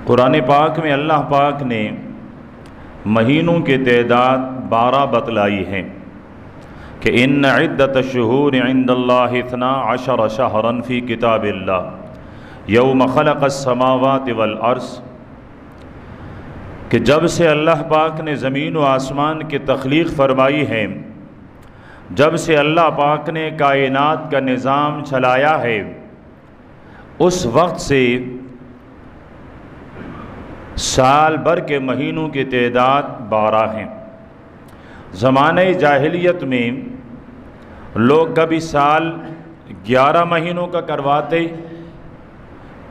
قرآن پاک میں اللہ پاک نے مہینوں کی تعداد 12 بتلائی ہے کہ ان عدت الشہور عند اللہ 12 شہرا فی کتاب اللہ یوم خلق السماوات والارض، کہ جب سے اللہ پاک نے زمین و آسمان کی تخلیق فرمائی ہے، جب سے اللہ پاک نے کائنات کا نظام چلایا ہے، اس وقت سے سال بھر کے مہینوں کی تعداد 12 ہیں۔ زمانہ جاہلیت میں لوگ کبھی سال 11 مہینوں کا کرواتے،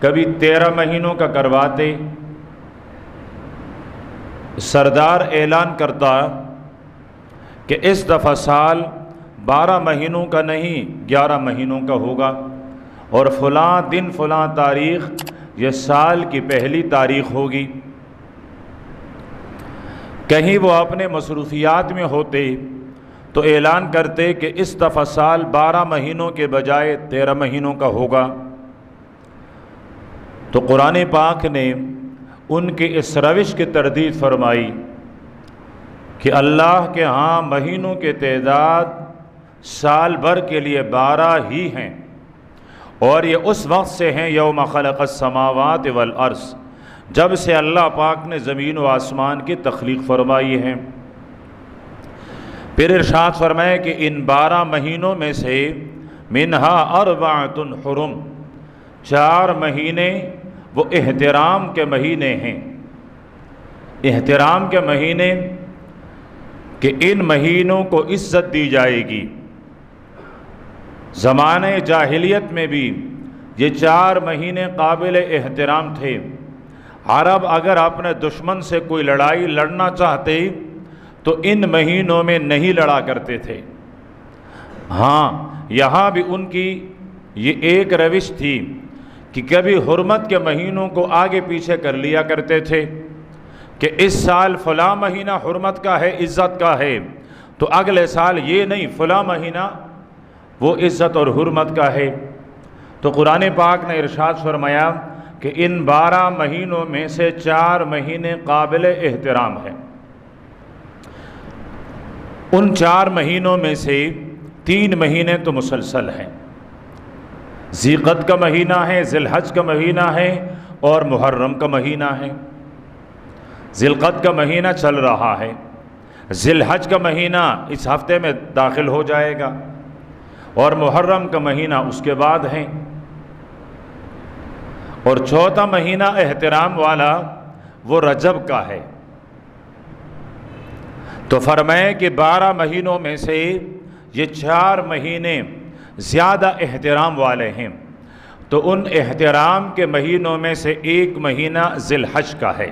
کبھی 13 مہینوں کا کرواتے۔ سردار اعلان کرتا کہ اس دفعہ سال 12 مہینوں کا نہیں 11 مہینوں کا ہوگا، اور فلاں دن فلاں تاریخ یہ سال کی پہلی تاریخ ہوگی۔ کہیں وہ اپنے مصروفیات میں ہوتے تو اعلان کرتے کہ اس دفعہ سال 12 مہینوں کے بجائے 13 مہینوں کا ہوگا۔ تو قرآن پاک نے ان کی اس روش کی تردید فرمائی کہ اللہ کے ہاں مہینوں کی تعداد سال بھر کے لیے 12 ہی ہیں، اور یہ اس وقت سے ہیں یوم خلق السماوات والارض، جب سے اللہ پاک نے زمین و آسمان کی تخلیق فرمائی ہے۔ پھر ارشاد فرمائے کہ ان 12 مہینوں میں سے منہا 4 حرم، 4 مہینے وہ احترام کے مہینے ہیں۔ احترام کے مہینے کہ ان مہینوں کو عزت دی جائے گی۔ زمانہ جاہلیت میں بھی یہ 4 مہینے قابل احترام تھے۔ عرب اگر اپنے دشمن سے کوئی لڑائی لڑنا چاہتے تو ان مہینوں میں نہیں لڑا کرتے تھے۔ ہاں، یہاں بھی ان کی یہ ایک روش تھی کہ کبھی حرمت کے مہینوں کو آگے پیچھے کر لیا کرتے تھے کہ اس سال فلاں مہینہ حرمت کا ہے، عزت کا ہے، تو اگلے سال یہ نہیں فلاں مہینہ وہ عزت اور حرمت کا ہے۔ تو قرآن پاک نے ارشاد فرمایا کہ ان 12 مہینوں میں سے 4 مہینے قابل احترام ہیں۔ ان 4 مہینوں میں سے 3 مہینے تو مسلسل ہیں۔ ذی قعدہ کا مہینہ ہے، ذی الحج کا مہینہ ہے، اور محرم کا مہینہ ہے۔ ذی القعدہ کا مہینہ چل رہا ہے، ذی الحج کا مہینہ اس ہفتے میں داخل ہو جائے گا، اور محرم کا مہینہ اس کے بعد ہے۔ اور 4تھا مہینہ احترام والا وہ رجب کا ہے۔ تو فرمائے کہ 12 مہینوں میں سے یہ 4 مہینے زیادہ احترام والے ہیں، تو ان احترام کے مہینوں میں سے ایک مہینہ ذی الحج کا ہے،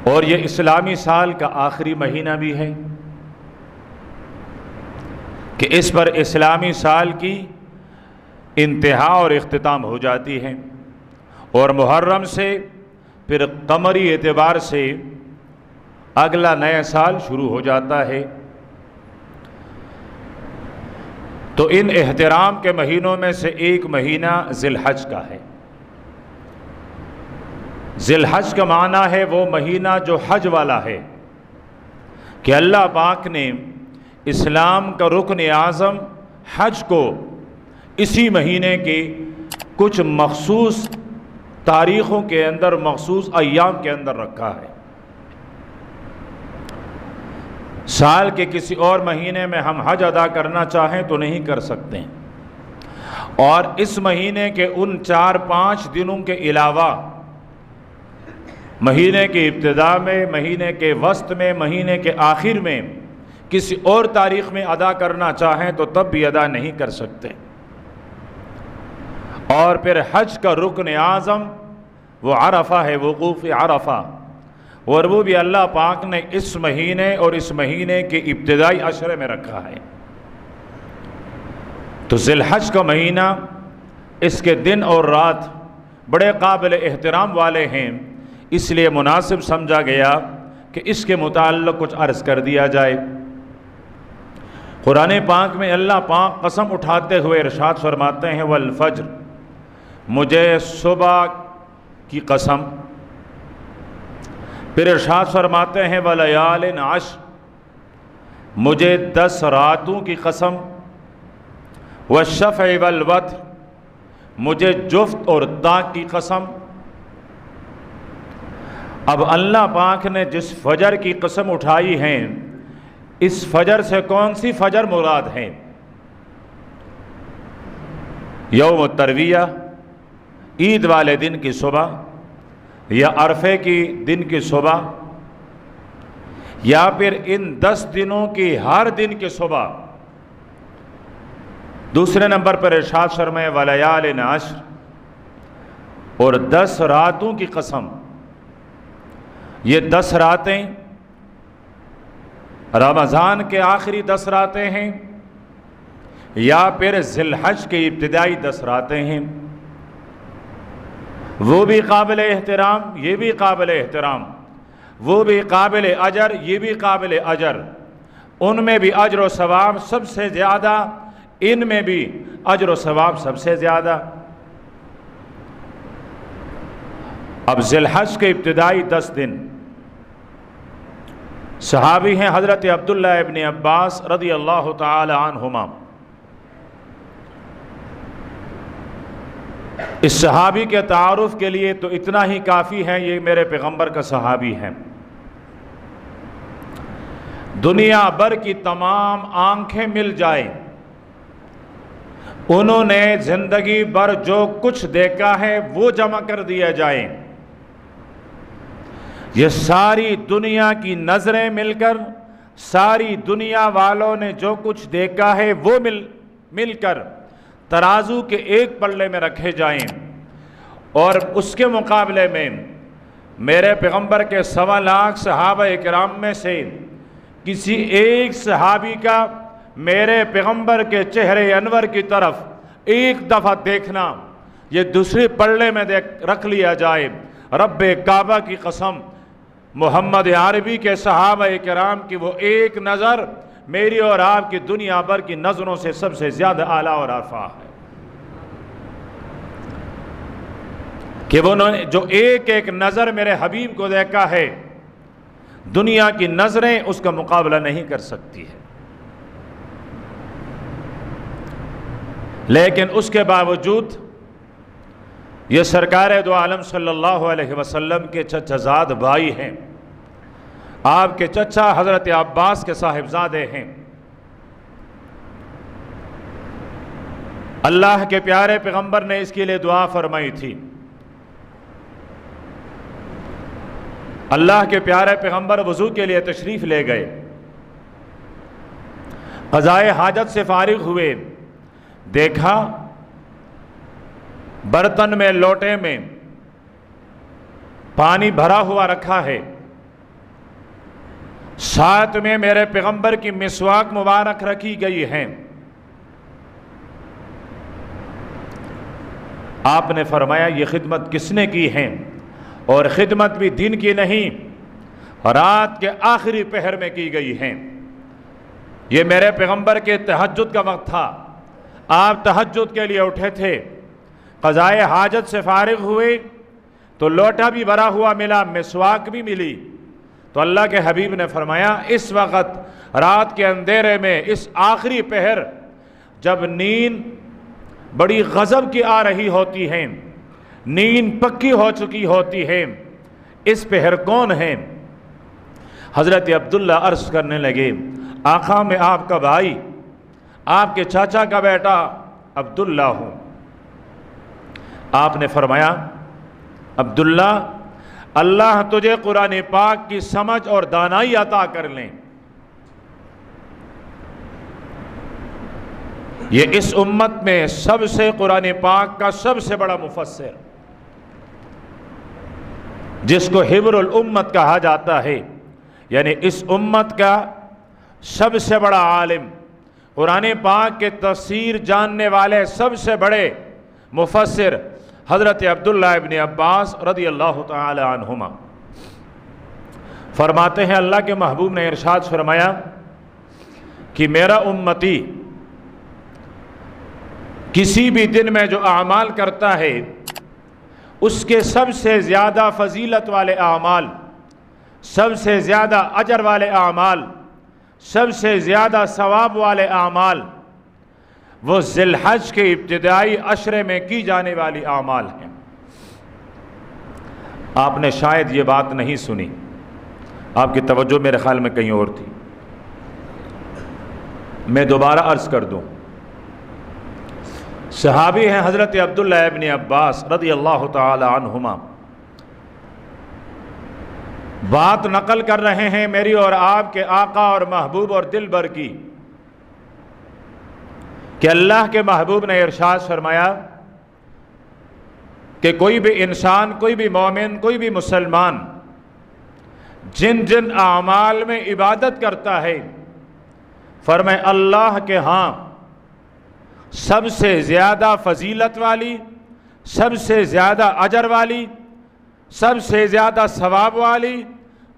اور یہ اسلامی سال کا آخری مہینہ بھی ہے کہ اس پر اسلامی سال کی انتہا اور اختتام ہو جاتی ہے، اور محرم سے پھر قمری اعتبار سے اگلا نیا سال شروع ہو جاتا ہے۔ تو ان احترام کے مہینوں میں سے ایک مہینہ ذی الحج کا ہے۔ ذی الحج کا معنی ہے وہ مہینہ جو حج والا ہے، کہ اللہ پاک نے اسلام کا رکن اعظم حج کو اسی مہینے کی کچھ مخصوص تاریخوں کے اندر، مخصوص ایام کے اندر رکھا ہے۔ سال کے کسی اور مہینے میں ہم حج ادا کرنا چاہیں تو نہیں کر سکتے، اور اس مہینے کے ان 4-5 دنوں کے علاوہ مہینے کی ابتدا میں، مہینے کے وسط میں، مہینے کے آخر میں کسی اور تاریخ میں ادا کرنا چاہیں تو تب بھی ادا نہیں کر سکتے۔ اور پھر حج کا رکن اعظم وہ عرفہ ہے، وقوف عرفہ، اور وہ بھی اللہ پاک نے اس مہینے اور اس مہینے کے ابتدائی عشرے میں رکھا ہے۔ تو ذی الحج کا مہینہ، اس کے دن اور رات بڑے قابل احترام والے ہیں، اس لیے مناسب سمجھا گیا کہ اس کے متعلق کچھ عرض کر دیا جائے۔ قرآن پاک میں اللہ پاک قسم اٹھاتے ہوئے ارشاد فرماتے ہیں والفجر، مجھے صبح کی قسم، پھر ارشاد فرماتے ہیں وَلَيَالٍ عَشْرٍ، مجھے 10 راتوں کی قسم، وَالشَّفْعِ وَالْوَتْرِ، مجھے جفت اور طاق کی قسم۔ اب اللہ پاک نے جس فجر کی قسم اٹھائی ہے، اس فجر سے کون سی فجر مراد ہے؟ یوم الترویہ، عید والے دن کی صبح، یا عرفے کی دن کی صبح، یا پھر ان 10 دنوں کی ہر دن کی صبح؟ دوسرے نمبر پر ارشاد فرمائے وَلَيَالٍ عَشْرٍ، اور 10 راتوں کی قسم۔ یہ 10 راتیں رمضان کے آخری 10 راتیں ہیں، یا پھر ذی الحج کی ابتدائی 10 راتیں ہیں۔ وہ بھی قابل احترام، یہ بھی قابل احترام، وہ بھی قابل اجر، یہ بھی قابل اجر، ان میں بھی اجر و ثواب سب سے زیادہ، ان میں بھی اجر و ثواب سب سے زیادہ۔ اب ذی الحج کے ابتدائی 10 دن، صحابی ہیں حضرت عبداللہ ابن عباس رضی اللہ تعالی عنہما۔ اس صحابی کے تعارف کے لیے تو اتنا ہی کافی ہے، یہ میرے پیغمبر کا صحابی ہے۔ دنیا بھر کی تمام آنکھیں مل جائیں، انہوں نے زندگی بھر جو کچھ دیکھا ہے وہ جمع کر دیا جائیں، یہ ساری دنیا کی نظریں مل کر، ساری دنیا والوں نے جو کچھ دیکھا ہے وہ مل کر ترازو کے ایک پلڑے میں رکھے جائیں، اور اس کے مقابلے میں میرے پیغمبر کے 1.25 لاکھ صحابہ کرام میں سے کسی ایک صحابی کا میرے پیغمبر کے چہرے انور کی طرف ایک دفعہ دیکھنا، یہ دوسرے پلڑے میں رکھ لیا جائے۔ رب کعبہ کی قسم، محمد عربی کے صحابہ کرام کی وہ ایک نظر میری اور آپ کی دنیا بھر کی نظروں سے سب سے زیادہ اعلیٰ اور رفیع ہے، کہ وہ جو ایک ایک نظر میرے حبیب کو دیکھا ہے، دنیا کی نظریں اس کا مقابلہ نہیں کر سکتی ہے۔ لیکن اس کے باوجود یہ سرکار دو عالم صلی اللہ علیہ وسلم کے چچا زاد بھائی ہیں، آپ کے چچا حضرت عباس کے صاحبزادے ہیں۔ اللہ کے پیارے پیغمبر نے اس کے لیے دعا فرمائی تھی۔ اللہ کے پیارے پیغمبر وضو کے لیے تشریف لے گئے، قضائے حاجت سے فارغ ہوئے، دیکھا برتن میں، لوٹے میں پانی بھرا ہوا رکھا ہے، ساتھ میں میرے پیغمبر کی مسواک مبارک رکھی گئی ہے۔ آپ نے فرمایا یہ خدمت کس نے کی ہے؟ اور خدمت بھی دن کی نہیں، رات کے آخری پہر میں کی گئی ہے۔ یہ میرے پیغمبر کے تہجد کا وقت تھا، آپ تہجد کے لیے اٹھے تھے، قضائے حاجت سے فارغ ہوئے تو لوٹا بھی بھرا ہوا ملا، مسواک بھی ملی، تو اللہ کے حبیب نے فرمایا اس وقت رات کے اندھیرے میں، اس آخری پہر جب نیند بڑی غضب کی آ رہی ہوتی ہے، نیند پکی ہو چکی ہوتی ہے، اس پہر کون ہے؟ حضرت عبداللہ عرض کرنے لگے آقا میں آپ کا بھائی، آپ کے چاچا کا بیٹا عبداللہ ہوں۔ آپ نے فرمایا عبداللہ اللہ تجھے قرآن پاک کی سمجھ اور دانائی عطا کر لیں، یہ اس امت میں سب سے قرآن پاک کا سب سے بڑا مفسر، جس کو حبر الامت کہا جاتا ہے، یعنی اس امت کا سب سے بڑا عالم، قرآن پاک کے تفسیر جاننے والے سب سے بڑے مفسر حضرت عبداللہ ابن عباس رضی اللہ تعالی عنہما فرماتے ہیں اللہ کے محبوب نے ارشاد فرمایا کہ میرا امتی کسی بھی دن میں جو اعمال کرتا ہے اس کے سب سے زیادہ فضیلت والے اعمال، سب سے زیادہ اجر والے اعمال، سب سے زیادہ ثواب والے اعمال وہ ذی الحج کے ابتدائی عشرے میں کی جانے والی اعمال ہیں۔ آپ نے شاید یہ بات نہیں سنی، آپ کی توجہ میرے خیال میں کہیں اور تھی، میں دوبارہ عرض کر دوں۔ صحابی ہیں حضرت عبداللہ ابن عباس رضی اللہ تعالی عنہما، بات نقل کر رہے ہیں میری اور آپ کے آقا اور محبوب اور دلبر کی، کہ اللہ کے محبوب نے ارشاد فرمایا کہ کوئی بھی انسان، کوئی بھی مومن، کوئی بھی مسلمان جن جن اعمال میں عبادت کرتا ہے، فرمائے اللہ کے ہاں سب سے زیادہ فضیلت والی، سب سے زیادہ اجر والی، سب سے زیادہ ثواب والی،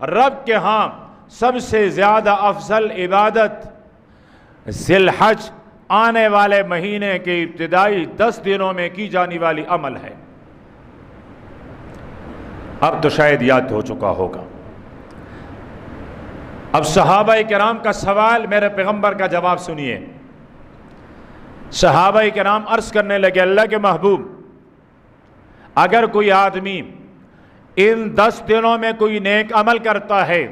رب کے ہاں سب سے زیادہ افضل عبادت ذی الحج آنے والے مہینے کے ابتدائی 10 دنوں میں کی جانے والی عمل ہے۔ اب تو شاید یاد ہو چکا ہوگا۔ اب صحابہ کرام کا سوال، میرے پیغمبر کا جواب سنیے۔ صحابہ کرام عرض کرنے لگے، اللہ کے محبوب، اگر کوئی آدمی ان 10 دنوں میں کوئی نیک عمل کرتا ہے،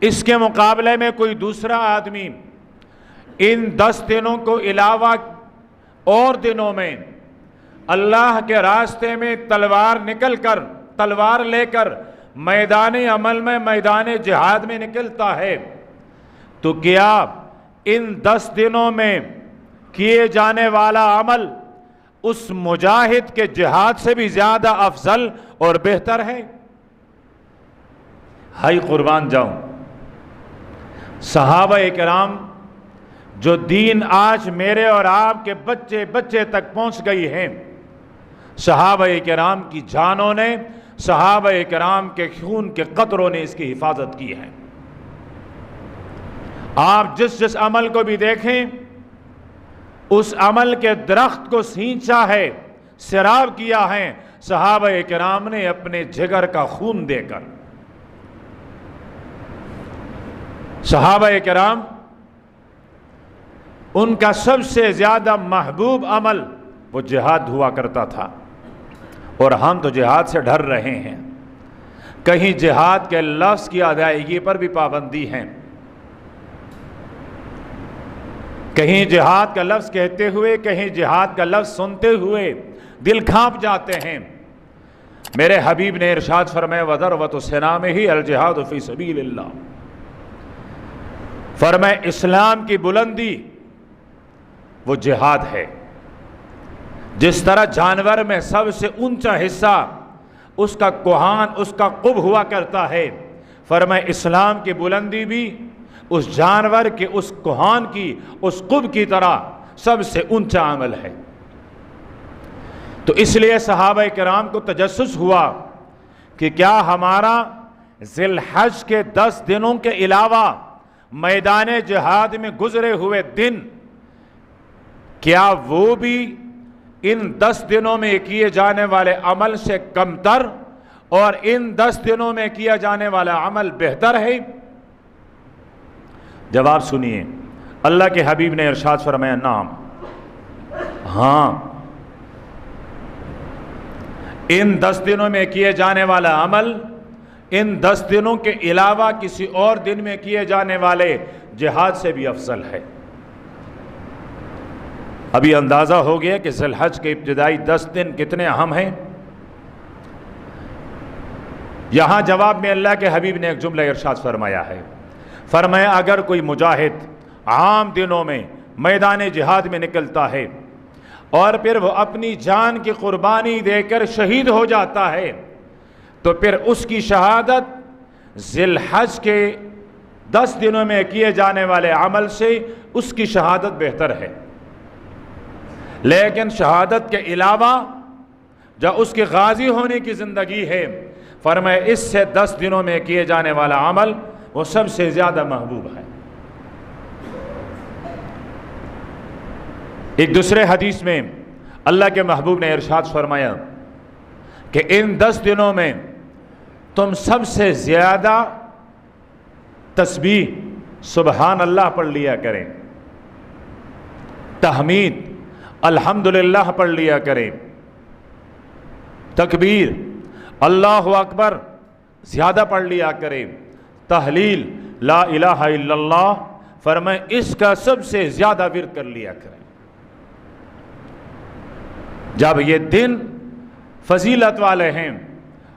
اس کے مقابلے میں کوئی دوسرا آدمی ان 10 دنوں کو علاوہ اور دنوں میں اللہ کے راستے میں تلوار لے کر میدان عمل میں، میدان جہاد میں نکلتا ہے، تو کیا ان 10 دنوں میں کیے جانے والا عمل اس مجاہد کے جہاد سے بھی زیادہ افضل اور بہتر ہے؟ ہائی قربان جاؤں، صحابہ کرام جو دین آج میرے اور آپ کے بچے تک پہنچ گئی ہیں، صحابہ کرام کی جانوں نے، صحابہ کرام کے خون کے قطروں نے اس کی حفاظت کی ہے۔ آپ جس عمل کو بھی دیکھیں، اس عمل کے درخت کو سینچا ہے، سیراب کیا ہے صحابہ کرام نے اپنے جگر کا خون دے کر۔ صحابہ کرام ان کا سب سے زیادہ محبوب عمل وہ جہاد ہوا کرتا تھا، اور ہم تو جہاد سے ڈر رہے ہیں، کہیں جہاد کے لفظ کی ادائیگی پر بھی پابندی ہے، کہیں جہاد کا لفظ کہتے ہوئے، کہیں جہاد کا لفظ سنتے ہوئے دل کانپ جاتے ہیں۔ میرے حبیب نے ارشاد فرمایا وَذَرْوَةُ سَنَامِهِ الْجِهَادُ فِي سَبِيلِ اللَّهِ، فرمایا اسلام کی بلندی وہ جہاد ہے۔ جس طرح جانور میں سب سے اونچا حصہ اس کا کوہان، اس کا قب ہوا کرتا ہے، فرمایا اسلام کی بلندی بھی اس جانور کے، اس کوہان کی، اس قب کی طرح سب سے اونچا عمل ہے۔ تو اس لیے صحابہ کرام کو تجسس ہوا کہ کیا ہمارا ذی الحج کے 10 دنوں کے علاوہ میدان جہاد میں گزرے ہوئے دن، کیا وہ بھی ان 10 دنوں میں کیے جانے والے عمل سے کمتر اور ان 10 دنوں میں کیا جانے والا عمل بہتر ہے؟ جواب سنیے، اللہ کے حبیب نے ارشاد فرمایا نعم، ہاں، ان 10 دنوں میں کیے جانے والا عمل ان 10 دنوں کے علاوہ کسی اور دن میں کیے جانے والے جہاد سے بھی افضل ہے۔ ابھی اندازہ ہو گیا کہ ذی الحج کے ابتدائی 10 دن کتنے اہم ہیں۔ یہاں جواب میں اللہ کے حبیب نے ایک جملہ ارشاد فرمایا ہے، فرمایا اگر کوئی مجاہد عام دنوں میں میدان جہاد میں نکلتا ہے اور پھر وہ اپنی جان کی قربانی دے کر شہید ہو جاتا ہے، تو پھر اس کی شہادت ذی الحج کے 10 دنوں میں کیے جانے والے عمل سے اس کی شہادت بہتر ہے۔ لیکن شہادت کے علاوہ جو اس کی غازی ہونے کی زندگی ہے، فرمایا اس سے 10 دنوں میں کیے جانے والا عمل وہ سب سے زیادہ محبوب ہے۔ ایک دوسرے حدیث میں اللہ کے محبوب نے ارشاد فرمایا کہ ان 10 دنوں میں تم سب سے زیادہ تسبیح سبحان اللہ پڑھ لیا کریں، تحمید الحمدللہ پڑھ لیا کریں، تکبیر اللہ اکبر زیادہ پڑھ لیا کریں، تحلیل لا الہ الا اللہ فرمائیں اس کا سب سے زیادہ ورد کر لیا کریں۔ جب یہ دن فضیلت والے ہیں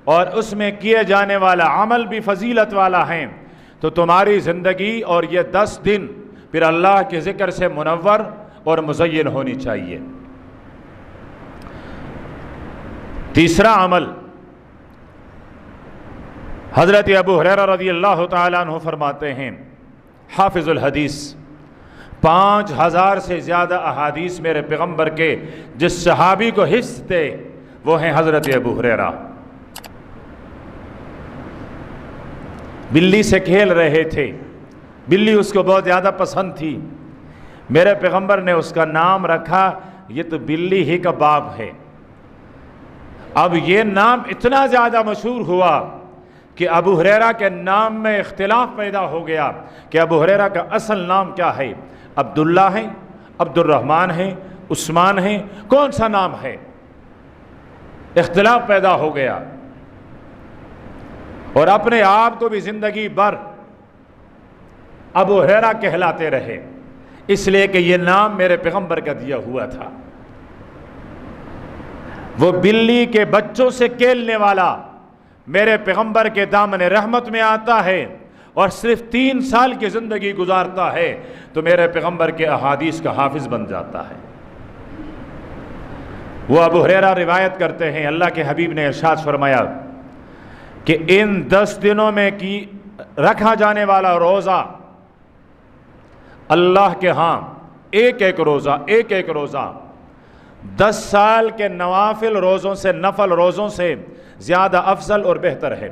اور اس میں کیے جانے والا عمل بھی فضیلت والا ہیں تو تمہاری زندگی اور یہ 10 دن پھر اللہ کے ذکر سے منور اور مزین ہونی چاہیے۔ تیسرا عمل، حضرت ابو ہریرہ رضی اللہ تعالیٰ عنہ فرماتے ہیں، حافظ الحدیث 5000 سے زیادہ احادیث میرے پیغمبر کے جس صحابی کو حفظ تھے وہ ہیں حضرت ابو ہریرہ۔ بلی سے کھیل رہے تھے، بلی اس کو بہت زیادہ پسند تھی، میرے پیغمبر نے اس کا نام رکھا یہ تو بلی ہی کا باپ ہے۔ اب یہ نام اتنا زیادہ مشہور ہوا کہ ابو ہریرہ کے نام میں اختلاف پیدا ہو گیا کہ ابو ہریرہ کا اصل نام کیا ہے، عبداللہ ہے، عبد الرحمن ہے، عثمان ہے، کون سا نام ہے؟ اختلاف پیدا ہو گیا اور اپنے آپ کو بھی زندگی بھر ابو ہریرہ کہلاتے رہے، اس لیے کہ یہ نام میرے پیغمبر کا دیا ہوا تھا۔ وہ بلی کے بچوں سے کھیلنے والا میرے پیغمبر کے دامن رحمت میں آتا ہے اور صرف 3 سال کی زندگی گزارتا ہے تو میرے پیغمبر کے احادیث کا حافظ بن جاتا ہے۔ وہ ابو ہریرہ روایت کرتے ہیں، اللہ کے حبیب نے ارشاد فرمایا کہ ان 10 دنوں میں کی رکھا جانے والا روزہ اللہ کے ہاں ایک ایک روزہ 10 سال کے نوافل روزوں سے، نفل روزوں سے زیادہ افضل اور بہتر ہے۔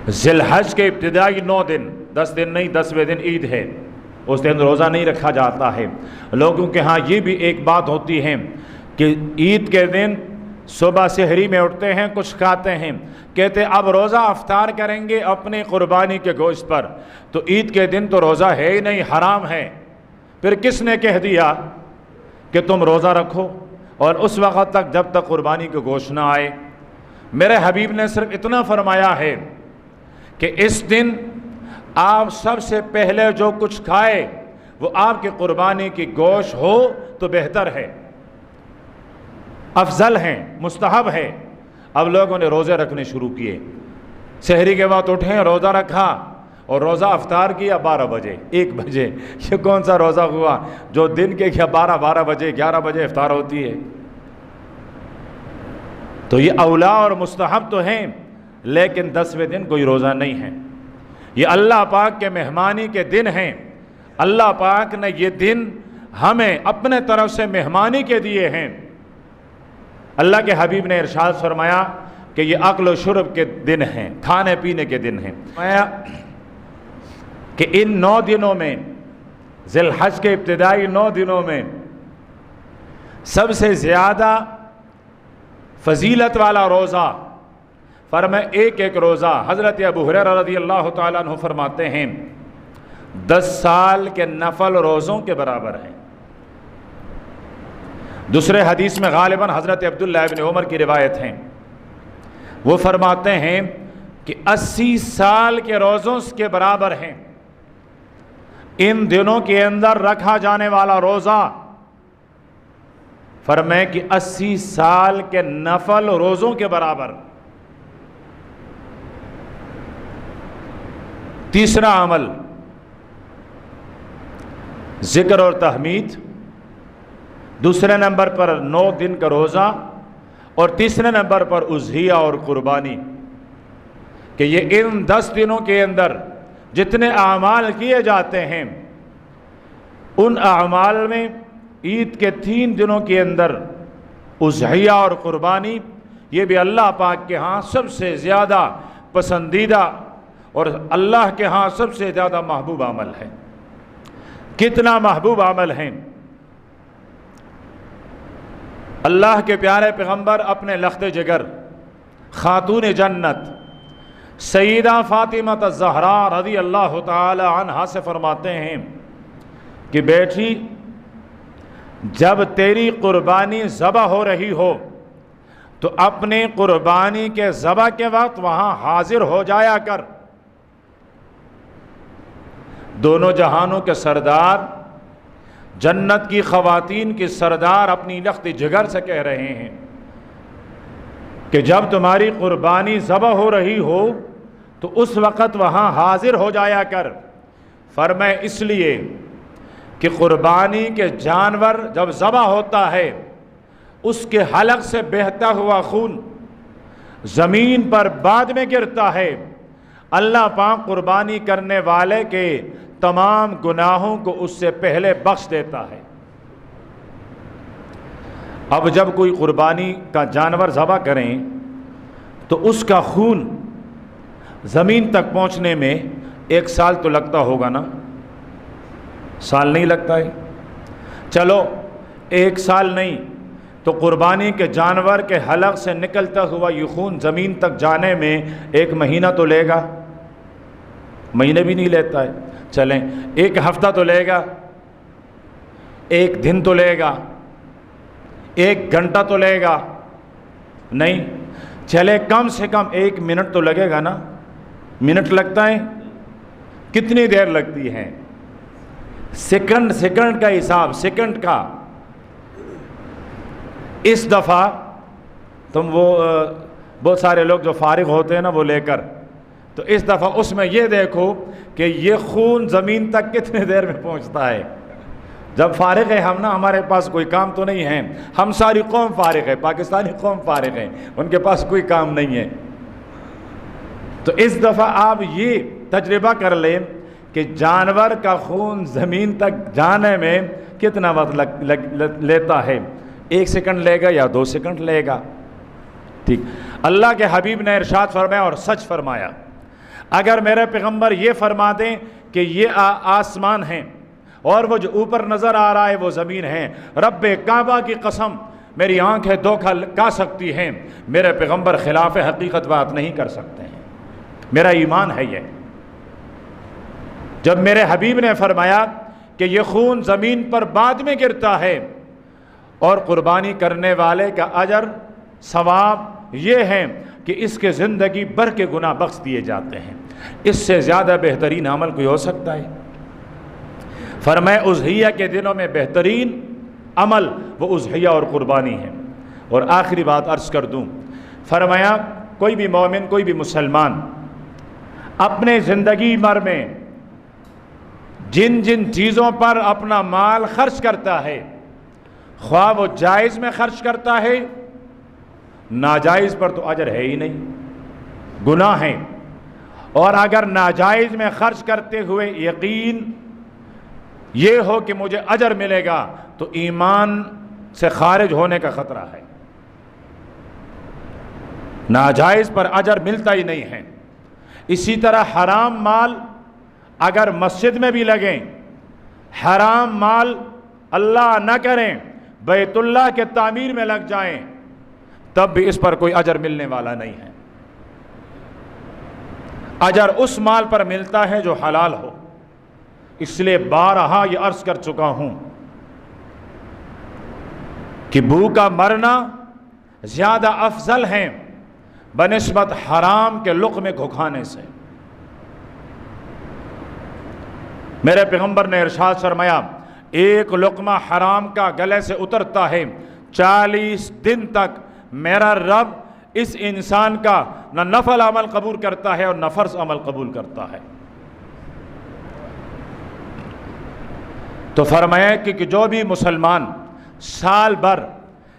ذی الحج کے ابتدائی 9 دن، 10 دن نہیں، 10ویں دن عید ہے، اس دن روزہ نہیں رکھا جاتا ہے۔ لوگوں کے ہاں یہ بھی ایک بات ہوتی ہے کہ عید کے دن صبح سحری میں اٹھتے ہیں، کچھ کھاتے ہیں، کہتے اب روزہ افطار کریں گے اپنی قربانی کے گوشت پر، تو عید کے دن تو روزہ ہے ہی نہیں، حرام ہے۔ پھر کس نے کہہ دیا کہ تم روزہ رکھو اور اس وقت تک جب تک قربانی کے گوشت نہ آئے؟ میرے حبیب نے صرف اتنا فرمایا ہے کہ اس دن آپ سب سے پہلے جو کچھ کھائے وہ آپ کی قربانی کی گوشت ہو تو بہتر ہے، افضل ہے، مستحب ہے۔ اب لوگوں نے روزے رکھنے شروع کیے، سحری کے بعد اٹھیں روزہ رکھا اور روزہ افطار کیا 12 بجے 1 بجے، یہ کون سا روزہ ہوا جو دن کے 12 بجے 11 بجے افطار ہوتی ہے؟ تو یہ اولا اور مستحب تو ہیں لیکن 10ویں دن کوئی روزہ نہیں ہے۔ یہ اللہ پاک کے مہمانی کے دن ہیں، اللہ پاک نے یہ دن ہمیں اپنے طرف سے مہمانی کے دیے ہیں۔ اللہ کے حبیب نے ارشاد فرمایا کہ یہ اکل و شرب کے دن ہیں، کھانے پینے کے دن ہیں، کہ ان 9 دنوں میں، ذی الحج کے ابتدائی 9 دنوں میں سب سے زیادہ فضیلت والا روزہ فرمائے ایک روزہ حضرت ابو ہریرہ رضی اللہ تعالیٰ عنہ فرماتے ہیں 10 سال کے نفل روزوں کے برابر ہیں۔ دوسرے حدیث میں غالباً حضرت عبداللہ ابن عمر کی روایت ہیں، وہ فرماتے ہیں کہ 80 سال کے روزوں کے برابر ہیں۔ ان دنوں کے اندر رکھا جانے والا روزہ فرمائے کہ 80 سال کے نفل روزوں کے برابر۔ تیسرا عمل ذکر اور تحمید، دوسرے نمبر پر 9 دن کا روزہ اور تیسرے نمبر پر اضحیہ اور قربانی، کہ یہ ان 10 دنوں کے اندر جتنے اعمال کیے جاتے ہیں ان اعمال میں عید کے 3 دنوں کے اندر اضحیہ اور قربانی یہ بھی اللہ پاک کے ہاں سب سے زیادہ پسندیدہ اور اللہ کے ہاں سب سے زیادہ محبوب عمل ہے۔ کتنا محبوب عمل ہے اللہ کے پیارے پیغمبر اپنے لخت جگر خاتون جنت سیدہ فاطمہ الزہراء رضی اللہ تعالی عنہا سے فرماتے ہیں کہ بیٹی، جب تیری قربانی ذبح ہو رہی ہو تو اپنی قربانی کے ذبح کے وقت وہاں حاضر ہو جایا کر۔ دونوں جہانوں کے سردار، جنت کی خواتین کی سردار اپنی لخت جگر سے کہہ رہے ہیں کہ جب تمہاری قربانی ذبح ہو رہی ہو تو اس وقت وہاں حاضر ہو جایا کر۔ فرمائے اس لیے کہ قربانی کے جانور جب ذبح ہوتا ہے اس کے حلق سے بہتا ہوا خون زمین پر بعد میں گرتا ہے، اللہ پاک قربانی کرنے والے کے تمام گناہوں کو اس سے پہلے بخش دیتا ہے۔ اب جب کوئی قربانی کا جانور ذبح کریں تو اس کا خون زمین تک پہنچنے میں 1 سال تو لگتا ہوگا نا؟ سال نہیں لگتا ہے؟ چلو 1 سال نہیں تو قربانی کے جانور کے حلق سے نکلتا ہوا یہ خون زمین تک جانے میں 1 مہینہ تو لے گا؟ مہینے بھی نہیں لیتا ہے، چلیں 1 ہفتہ تو لے گا، 1 دن تو لے گا، 1 گھنٹہ تو لے گا؟ نہیں، چلے کم سے کم 1 منٹ تو لگے گا نا؟ منٹ لگتا ہے؟ کتنی دیر لگتی ہے؟ سیکنڈ کا حساب، سیکنڈ کا۔ اس دفعہ تم وہ بہت سارے لوگ جو فارغ ہوتے ہیں نا وہ لے کر، تو اس دفعہ اس میں یہ دیکھو کہ یہ خون زمین تک کتنے دیر میں پہنچتا ہے۔ جب فارغ ہے ہم نا، ہمارے پاس کوئی کام تو نہیں ہے، ہم ساری قوم فارغ ہے، پاکستانی قوم فارغ ہے، ان کے پاس کوئی کام نہیں ہے۔ تو اس دفعہ آپ یہ تجربہ کر لیں کہ جانور کا خون زمین تک جانے میں کتنا وقت لیتا ہے؟ 1 سیکنڈ لے گا یا 2 سیکنڈ لے گا؟ ٹھیک، اللہ کے حبیب نے ارشاد فرمایا اور سچ فرمایا، اگر میرے پیغمبر یہ فرما دیں کہ یہ آسمان ہیں اور وہ جو اوپر نظر آ رہا ہے وہ زمین ہے، رب کعبہ کی قسم میری آنکھیں دھوکہ کھا سکتی ہیں، میرے پیغمبر خلاف حقیقت بات نہیں کر سکتے ہیں، میرا ایمان ہے یہ۔ جب میرے حبیب نے فرمایا کہ یہ خون زمین پر بعد میں گرتا ہے اور قربانی کرنے والے کا اجر ثواب یہ ہے کہ اس کے زندگی بھر کے گناہ بخش دیے جاتے ہیں، اس سے زیادہ بہترین عمل کوئی ہو سکتا ہے؟ فرمایا اضحیہ کے دنوں میں بہترین عمل وہ اضحیہ اور قربانی ہے۔ اور آخری بات عرض کر دوں، فرمایا کوئی بھی مومن، کوئی بھی مسلمان اپنے زندگی بھر میں جن جن چیزوں پر اپنا مال خرچ کرتا ہے، خواہ وہ جائز میں خرچ کرتا ہے، ناجائز پر تو اجر ہے ہی نہیں، گناہ ہیں، اور اگر ناجائز میں خرچ کرتے ہوئے یقین یہ ہو کہ مجھے اجر ملے گا تو ایمان سے خارج ہونے کا خطرہ ہے، ناجائز پر اجر ملتا ہی نہیں ہے۔ اسی طرح حرام مال اگر مسجد میں بھی لگیں، حرام مال اللہ نہ کریں بیت اللہ کے تعمیر میں لگ جائیں، تب بھی اس پر کوئی اجر ملنے والا نہیں ہے۔ اجر اس مال پر ملتا ہے جو حلال ہو۔ اس لیے بارہا یہ عرض کر چکا ہوں کہ بھوکا مرنا زیادہ افضل ہے بنسبت حرام کے لقمے کو کھانے سے۔ میرے پیغمبر نے ارشاد فرمایا، 1 لقمہ حرام کا گلے سے اترتا ہے 40 دن تک میرا رب اس انسان کا نہ نفل عمل قبول کرتا ہے اور نہ فرض عمل قبول کرتا ہے۔ تو فرمایا کہ جو بھی مسلمان سال بھر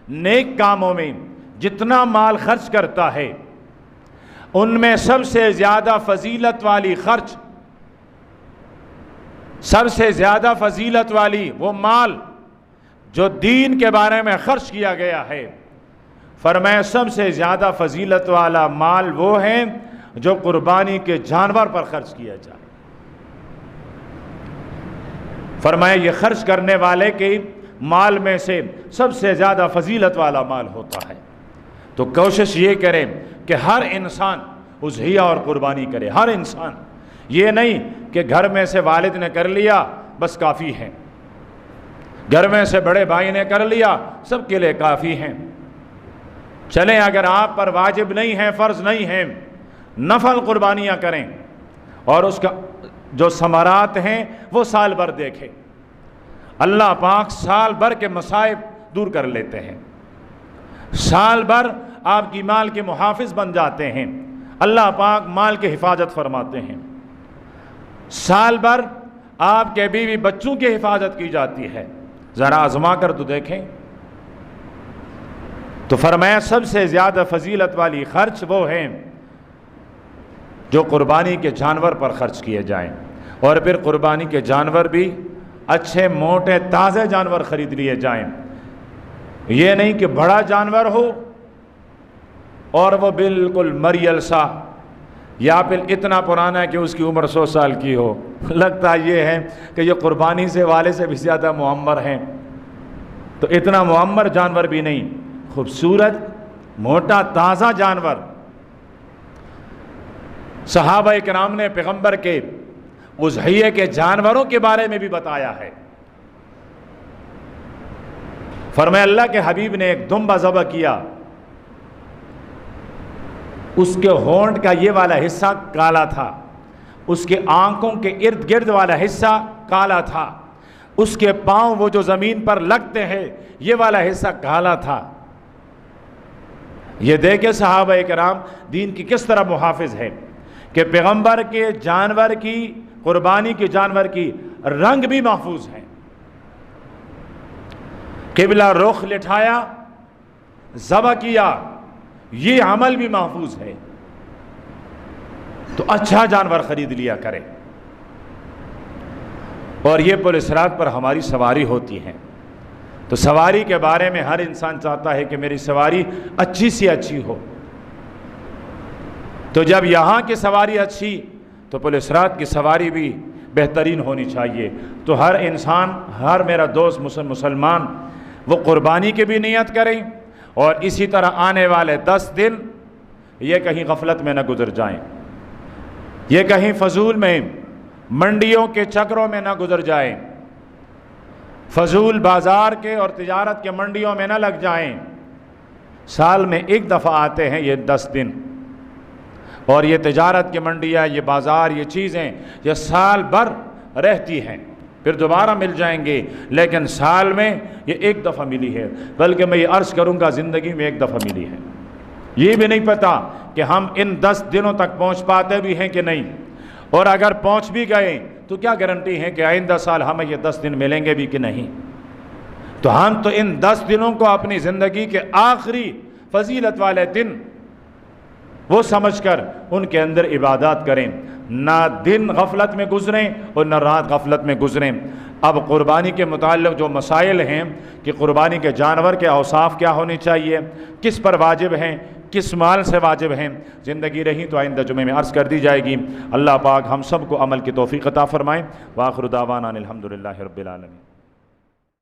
نیک کاموں میں جتنا مال خرچ کرتا ہے، ان میں سب سے زیادہ فضیلت والی خرچ، سب سے زیادہ فضیلت والی وہ مال جو دین کے بارے میں خرچ کیا گیا ہے، فرمایا سب سے زیادہ فضیلت والا مال وہ ہے جو قربانی کے جانور پر خرچ کیا جائے۔ فرمایا یہ خرچ کرنے والے کی مال میں سے سب سے زیادہ فضیلت والا مال ہوتا ہے۔ تو کوشش یہ کریں کہ ہر انسان اضحیہ اور قربانی کرے، ہر انسان، یہ نہیں کہ گھر میں سے والد نے کر لیا بس کافی ہے، گھر میں سے بڑے بھائی نے کر لیا سب کے لیے کافی ہیں۔ چلیں اگر آپ پر واجب نہیں ہے، فرض نہیں ہے، نفل قربانیاں کریں اور اس کا جو ثمرات ہیں وہ سال بھر دیکھیں۔ اللہ پاک سال بھر کے مصائب دور کر لیتے ہیں، سال بھر آپ کی مال کے محافظ بن جاتے ہیں، اللہ پاک مال کی حفاظت فرماتے ہیں، سال بھر آپ کے بیوی بچوں کی حفاظت کی جاتی ہے۔ ذرا آزما کر تو دیکھیں۔ تو فرمایا سب سے زیادہ فضیلت والی خرچ وہ ہیں جو قربانی کے جانور پر خرچ کیے جائیں، اور پھر قربانی کے جانور بھی اچھے موٹے تازے جانور خرید لیے جائیں۔ یہ نہیں کہ بڑا جانور ہو اور وہ بالکل مریل سا، یا پھر اتنا پرانا ہے کہ اس کی عمر 100 سال کی ہو، لگتا یہ ہے کہ یہ قربانی سے والے سے بھی زیادہ معمر ہیں۔ تو اتنا معمر جانور بھی نہیں، خوبصورت موٹا تازہ جانور۔ صحابہ کرام نے پیغمبر کے اضحیے کے جانوروں کے بارے میں بھی بتایا ہے۔ فرمایا اللہ کے حبیب نے ایک دمبا ذبح کیا، اس کے ہونٹ کا یہ والا حصہ کالا تھا، اس کے آنکھوں کے ارد گرد والا حصہ کالا تھا، اس کے پاؤں وہ جو زمین پر لگتے ہیں یہ والا حصہ کالا تھا۔ یہ دیکھیں صحابہ کرام دین کی کس طرح محافظ ہے کہ پیغمبر کے جانور کی، قربانی کے جانور کی رنگ بھی محفوظ ہیں، قبلہ رخ لٹھایا، ذبح کیا، یہ عمل بھی محفوظ ہے۔ تو اچھا جانور خرید لیا کرے۔ اور یہ پل صراط پر ہماری سواری ہوتی ہے، تو سواری کے بارے میں ہر انسان چاہتا ہے کہ میری سواری اچھی سے اچھی ہو۔ تو جب یہاں کی سواری اچھی تو پل صراط کی سواری بھی بہترین ہونی چاہیے۔ تو ہر انسان، ہر میرا دوست مسلمان وہ قربانی کی بھی نیت کریں، اور اسی طرح آنے والے 10 دن یہ کہیں غفلت میں نہ گزر جائیں، یہ کہیں فضول میں، منڈیوں کے چکروں میں نہ گزر جائیں، فضول بازار کے اور تجارت کے منڈیوں میں نہ لگ جائیں۔ سال میں ایک دفعہ آتے ہیں یہ 10 دن، اور یہ تجارت کی منڈیاں، یہ بازار، یہ چیزیں یہ سال بھر رہتی ہیں، پھر دوبارہ مل جائیں گے، لیکن سال میں یہ ایک دفعہ ملی ہے، بلکہ میں یہ عرض کروں گا زندگی میں ایک دفعہ ملی ہے۔ یہ بھی نہیں پتا کہ ہم ان 10 دنوں تک پہنچ پاتے بھی ہیں کہ نہیں، اور اگر پہنچ بھی گئے تو کیا گارنٹی ہے کہ آئندہ سال ہمیں یہ 10 دن ملیں گے بھی کہ نہیں۔ تو ہم تو ان 10 دنوں کو اپنی زندگی کے آخری فضیلت والے دن وہ سمجھ کر ان کے اندر عبادات کریں، نہ دن غفلت میں گزریں اور نہ رات غفلت میں گزریں۔ اب قربانی کے متعلق جو مسائل ہیں کہ قربانی کے جانور کے اوصاف کیا ہونی چاہیے، کس پر واجب ہیں، کس مال سے واجب ہیں، زندگی رہی تو آئندہ جمعے میں عرض کر دی جائے گی۔ اللہ پاک ہم سب کو عمل کی توفیق عطا فرمائیں۔ وآخر دعوانا الحمدللہ رب العالمین۔